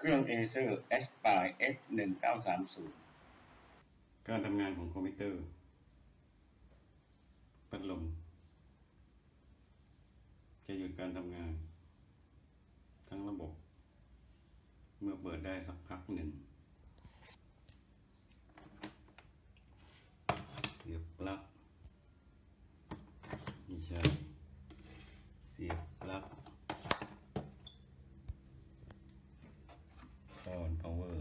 รื่อง Acer Aspire X1930 การทำงานของคอมพิวเตอร์พัดลมจะหยุดการทำงานทั้งระบบเมื่อเปิดได้สักพักหนึ่งเสียบปลั๊กไม่ใช่เสียบปลั๊กon power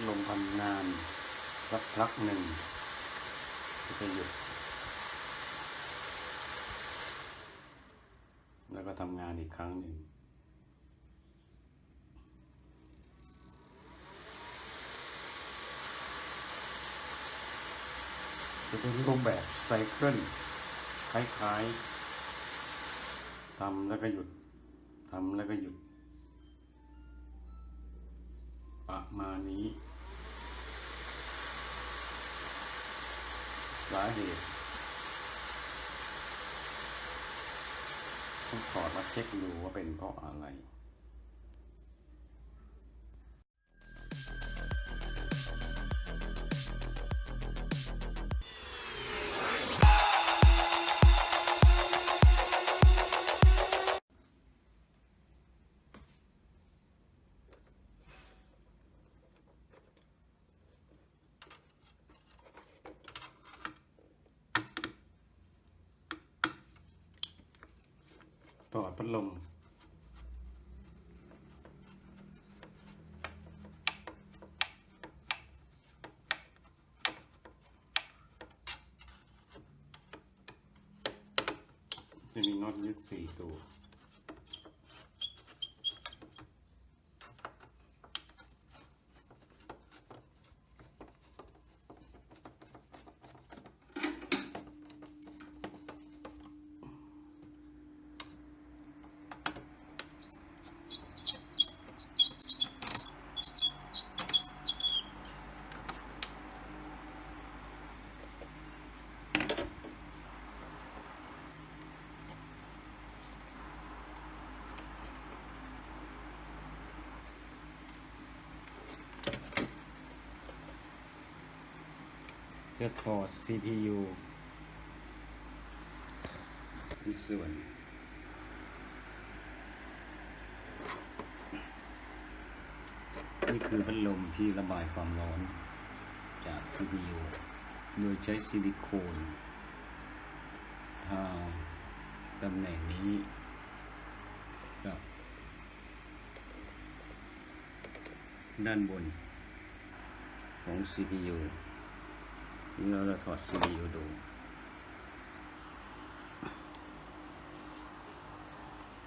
ลมทำงานสักพักหนึ่งจะหยุดแล้วก็ทำงานอีกครั้งหนึ่งจะเป็นรูปแบบไซเคิลคล้ายๆทำแล้วก็หยุดทำแล้วก็หยุดประมาณนี้สาเหตุต้องถอดมาเช็คดูว่าเป็นเพราะอะไรถอดพัดลมจะมีน็อตยึด4 ตัวจะถอด CPU ที่ส่วนนี่คือพัดลมที่ระบายความร้อนจาก CPU โดยใช้ซิลิโคนทาตำแหน่งนี้กับด้านบนของ CPU นี่เราจะถอด CPU ดู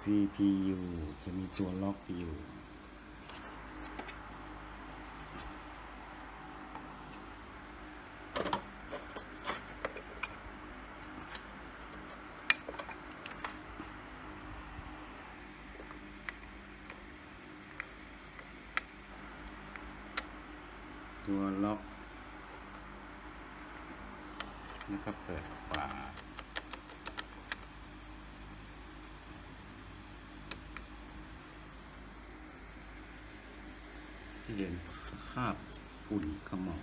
CPU จะมีตัวล็อกอยู่ตัวล็อกแล้วก็เปิดฝาที่เห็นคราบฝุ่นขม่า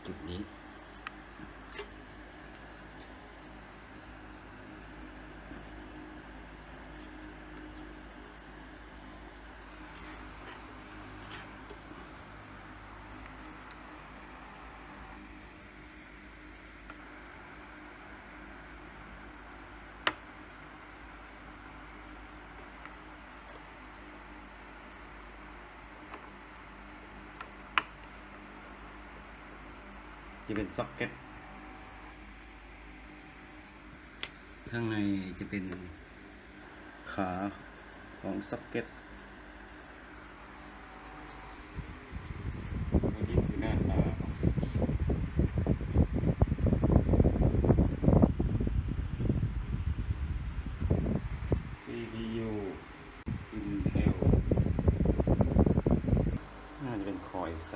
จุดนี้จะเป็นซ็อกเก็ตข้างในจะเป็นขาของซ็อกเก็ตนี่คือหน้าตาของ CPU Intel น่าจะเป็น Core i3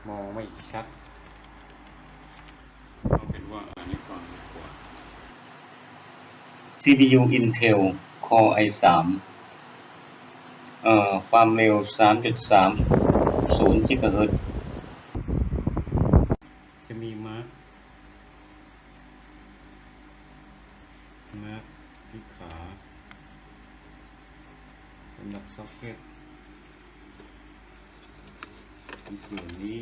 มองไม่ชัดเอาเป็นว่าอ่านให้ฟังดีกว่า CPU Intel Core i3 ความเร็ว 3.30 GHz จะมีมาร์คที่ขาสำหรับซ็อกเก็ตที่ส่วนนี้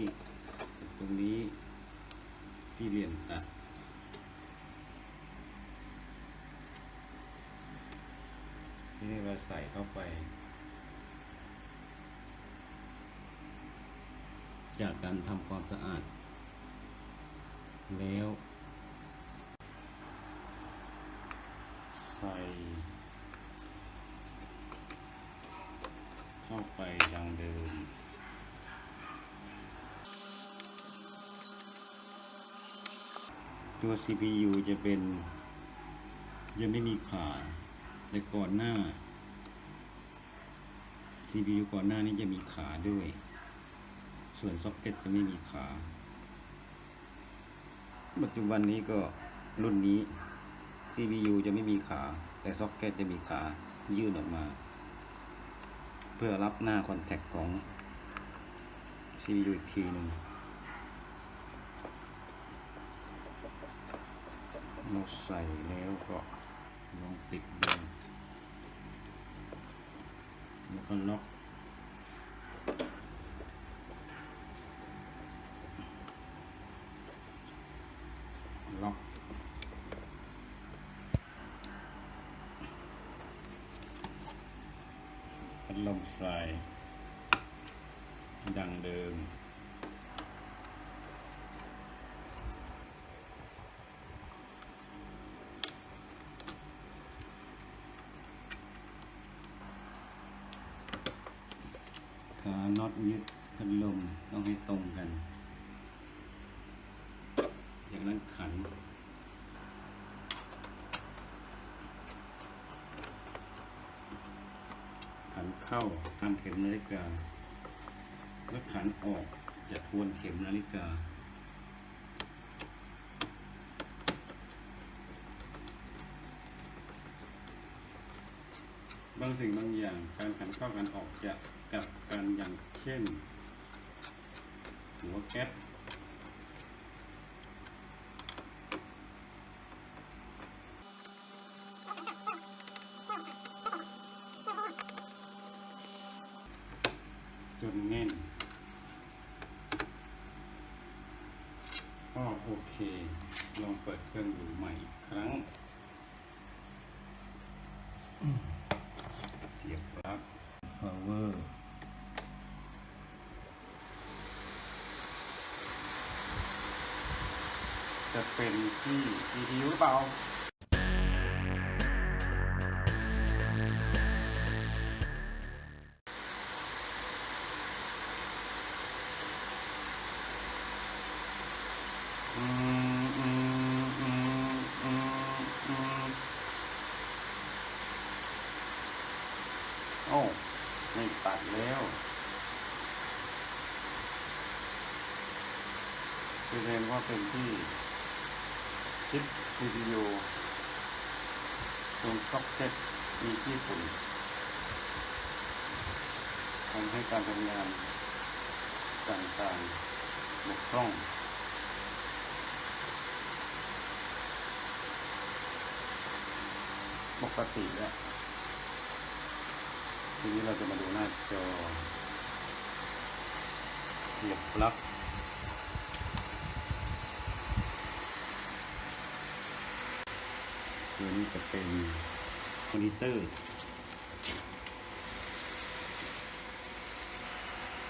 ตรงนี้ที่เหลี่ยมตัดที่นี่เราใส่เข้าไปจากการทำความสะอาดแล้วใส่เข้าไปดังเดิมตัว CPU จะเป็นยังไม่มีขาแต่ก่อนหน้า CPU ก่อนหน้านี้จะมีขาด้วยส่วนซ็อกเก็ตจะไม่มีขาปัจจุบันนี้ก็รุ่นนี้ CPU จะไม่มีขาแต่ซ็อกเก็ตจะมีขายื่นออกมาเพื่อรับหน้าคอนแทคของ CPU อีกทีหนึ่งเราใส่แล้วก็ลองปิดดูแล้วก็ล็อกพัดลมใส่ดังเดิมขาน็อตยึดพัดลมต้องให้ตรงกันจากนั้นขันเข้าตามเข็มนาฬิกาแล้วขันออกจะทวนเข็มนาฬิกาบางสิ่งบางอย่างการขันเข้ากันออกจะกับกันอย่างเช่นหัวแก๊สจนแน่นก็โอเคลองเปิดเครื่องดูใหม่อีกครั้งเสียบปลั๊ก power จะเป็นที่ CPU หรือเปล่าโอ้ไม่ตัดแล้วแสดงว่าเป็นที่ชิป CPU ตรงซ็อกเก็ตมีที่ฝุ่นทำให้การทำงานต่างๆบกพร่องปกติแล้วทีนี้เราจะมาดูหน้าจอเสียบปลั๊กตัวนี้จะเป็นมอนิเตอร์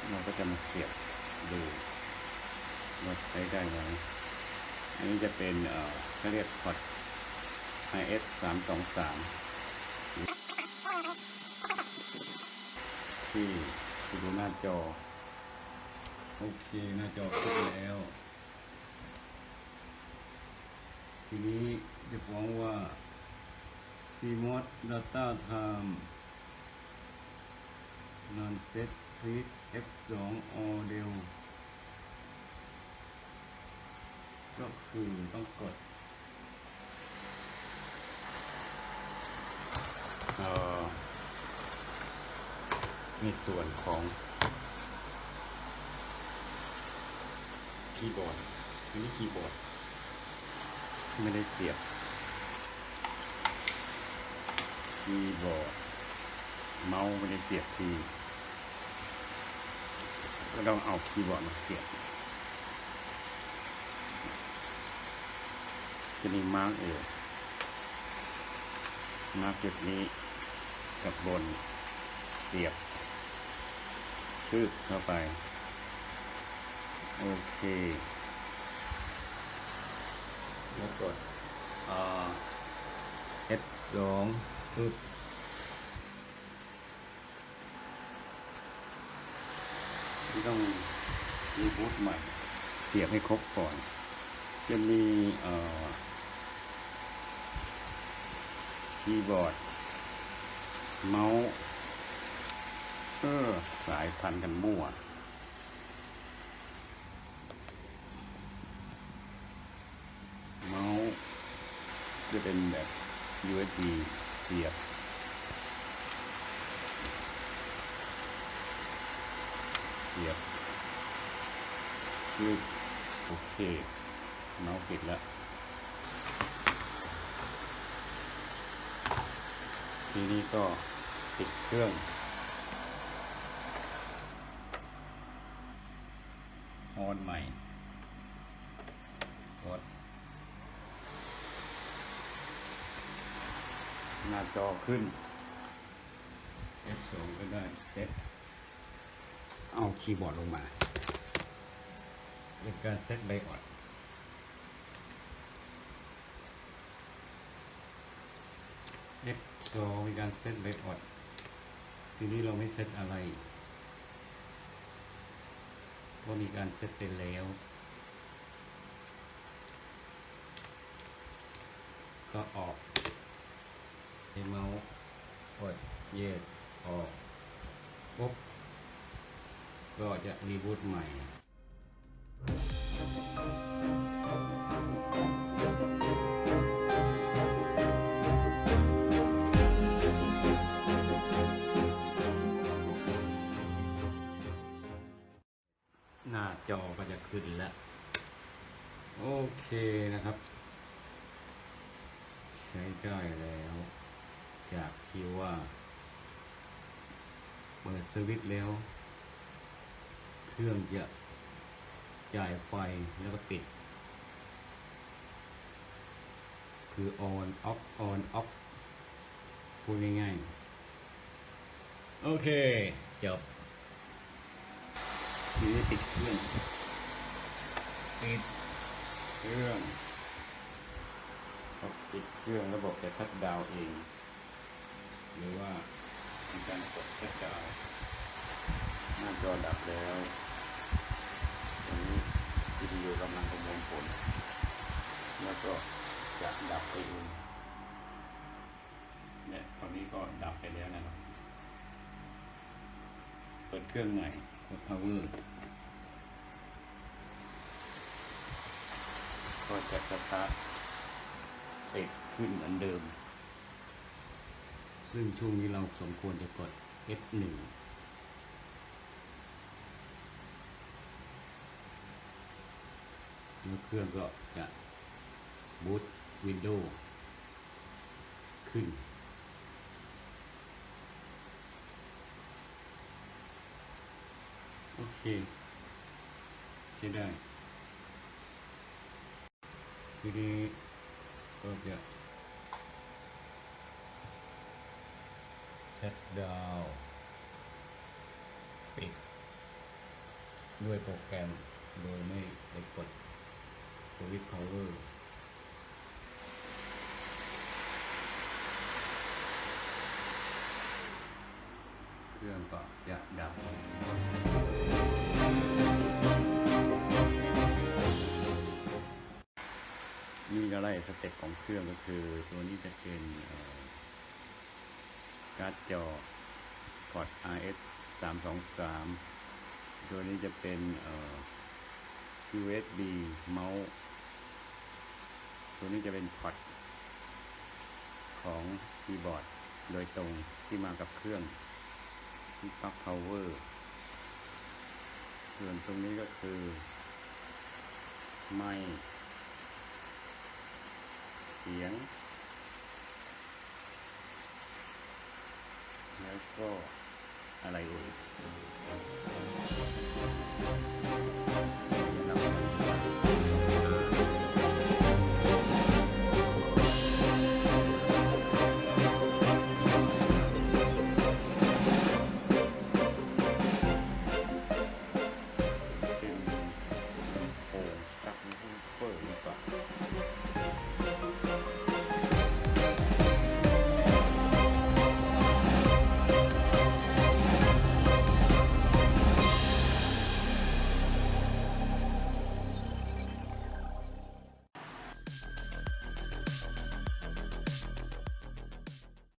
เราก็จะมาเสียบดูว่าใช้ได้ไหมอันนี้จะเป็นเขาเรียกพอร์ต IS 323ที่ดูหน้าจอโอเคหน้าจอขึ้นแล้ว ทีนี้จะฟ้องว่า CMOS Data Time Non Set Please F2 Order ก็คือต้องกด อในส่วนของคีย์บอร์ดอันนี้คีย์บอร์ดไม่ได้เสียบคีย์บอร์ดเมาส์ไม่ได้เสียบทีก็ต้องเอาคีย์บอร์ดมาเสียบจะมีมาร์กมาร์กจุดนี้กับบนเสียบชื่อเข้าไปโอเคแล้วกดF2 ปึ๊บที่ต้องรีบูตใหม่เสียบให้ครบก่อนจะมีคีย์บอร์ดเมาส์สายพันกันมั่วเมาส์จะเป็นแบบ USB เสียบคือโอเคเมาส์ปิดแล้วทีนี้ก็ปิดเครื่องออนใหม่กดหน้าจอขึ้น F2 ก็ได้เซตเอาคีย์บอร์ดลงมาเป็นการเซตไบออดF2 เป็นการเซตไบออดทีนี้เราไม่เซตอะไรเพราะมีการเซตไปแล้วก็ออกเมาส์กดเยสออกปุ๊บก็จะรีบูตใหม่หน้าจอก็จะขึ้นแล้วโอเคนะครับใช้ได้แล้วจากที่ว่าเปิดสวิตช์แล้วเครื่องจะจ่ายไฟแล้วก็ปิดคือ on off พูดง่ายๆโอเคจบทีนี้ปิดเครื่องพอปิดเครื่องระบบจะชัตดาวน์เองหรือว่ามีการกดชัตดาวน์หน้าจอดับแล้วตรงนี้วิดีโอกำลังประมวลผลแล้วก็จะดับไปเองเนี่ยตอนนี้ก็ดับไปแล้วนะครับเปิดเครื่องใหม่กด power ก็จะสตาร์ทติดขึ้นเหมือนเดิมซึ่งช่วงนี้เราสมควรจะกด F1 แล้วเครื่องก็จะบูตวินโดว์ขึ้นโอเคใช้ได้ทีนี้ก็จะชัตดาวน์ปิดด้วยโปรแกรมโดยไม่ได้กดสวิตช์ power เครื่องก็จะดับมีอะไรสเต็ปของเครื่องก็คือตัวนี้จะเป็นการ์ดจอพอร์ต RS 323ตัวนี้จะเป็นUSB เมาส์ตัวนี้จะเป็นพอร์ตของคีย์บอร์ด โดยตรงที่มากับเครื่องที่ปลั๊ก power ส่วนตรงนี้ก็คือไมค์เสียงแล้วก็อะไรเอ่ย